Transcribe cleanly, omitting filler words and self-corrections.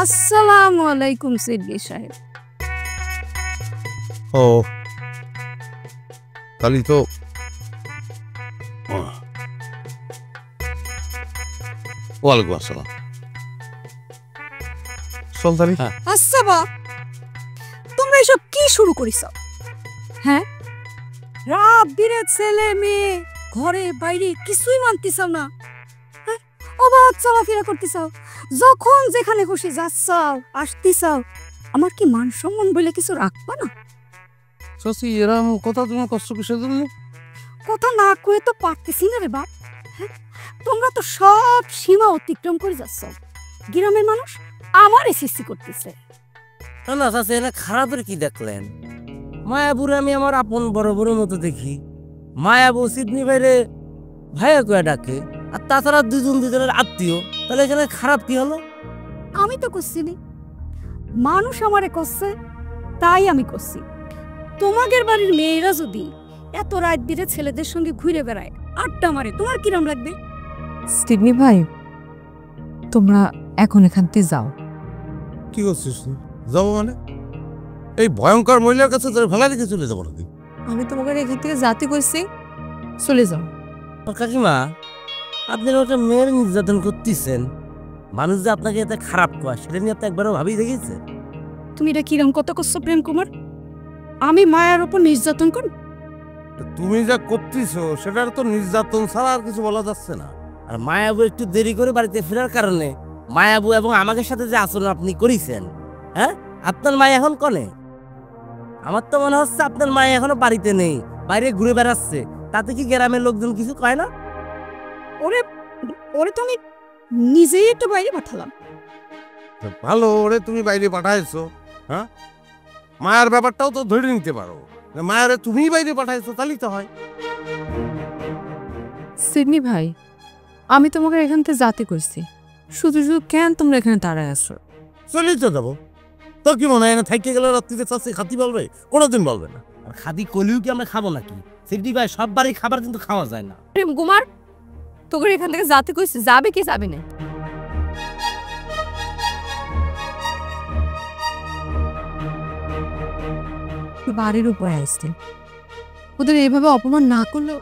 আসসালামু আলাইকুম সিদ্দিক সাহেব। ও তাহলে তো ওয়ালাইকুম আসসালাম। চল তাহলে। আচ্ছা বা তোমরা এসব কি শুরু করিস? হ্যাঁ, রাত বিরেত ছেলে মেয়ে ঘরে বাইরে কিছুই মানতিসাও না, অবাধ চলাফেরা করতেছাও, যখন যেখানে খুশি যাচ্ছাও আসতেছাও। আমার কি মান সম্মান বলে কিছু রাখবা না? শশী এরম কথা তুমি কষ্ট কিসের জন্য? কথা না কয়ে তো পারতেছি না রে বাপ। তোমরা তো সব সীমা অতিক্রম করে যাচ্ছ। গ্রামের মানুষ আমারে সৃষ্টি করতেছে। না চাচা, এটা খারাপের কি দেখলেন? মায়াবুরে আমি আমার আপন বড় বড় মতো দেখি। মায়াবু সিডনি বাইরে ভাইয়া কয়ে ডাকে, আর তাছাড়া দুজনের আত্মীয়। তাহলে এখানে খারাপ কি হলো? আমি তো করছি নি, মানুষ আমারে করছে তাই আমি করছি। তোমাদের বাড়ির মেয়েরা যদি এত রাত বিরে ছেলেদের সঙ্গে ঘুরে বেড়ায়, আড্ডা মারে, তোমার কিরম লাগবে? সিডনি ভাই, তোমরা এখন এখান থেকে যাও। কি করছিস তুই? যাবো মানে? এই ভয়ঙ্কর মহিলার কাছে তোর ফেলা রেখে চলে যাবো নাকি? আমি তোমাকে এখান থেকে যাতে কইছি, চলে যাও। কাকিমা, আপনি ওটা মেয়ের নির্যাতন করতেছেন, মানুষ যে আপনাকে এত খারাপ কয় সেটা নিয়ে আপনি একবারও ভাবি দেখেছেন? তুমি এটা কিরম কত করছো প্রেম কুমার? আমি মায়ের উপর নির্যাতন করি? তুমি যা করতেছো সেটার তো নির্যাতন ছাড়া আর কিছু বলা যাচ্ছে না। আর মায়াবু একটু দেরি করে বাড়িতে ফেরার কারণে মায়াবু এবং আমাকে সাথে যে আচরণ আপনি করেছেন, হ্যাঁ, আপনার মায়া এখন কনে? আমার তো মনে হচ্ছে আপনার মায়া এখনো বাড়িতে নেই, বাইরে ঘুরে বেড়াচ্ছে। তাতে কি গ্রামের লোকজন কিছু কয় না? ওরে ওরে তো আমি নিজেই একটু বাইরে পাঠালাম। ভালো, ওরে তুমি বাইরে পাঠাইছো, হ্যাঁ? মায়ের ব্যাপারটাও তো ধরে নিতে পারো। মায়ের তুমিই বাইরে পাঠাইছো, তাহলেই তো হয়। সিডনি ভাই, আমি তোমাকে এখান থেকে যাতে কইছি, শুধু শুধু কেন তোমরা এখানে দাঁড়ায় আসো? চলেই তো যাবো। তো কি মনে হয় না থাইকে গেলে রাত্রিতে চাচ্ছে খাতি বলবে? কোনোদিন বলবে না। আর খাদি কলিও কি আমরা খাবো নাকি? সিডনি ভাই, সব বাড়ির খাবার কিন্তু খাওয়া যায় না। প্রেম কুমার, তোকে এখান থেকে যাতে কইছি, যাবে কি যাবে না? বাড়ির উপরে আসতে ওদের এইভাবে অপমান না করলেও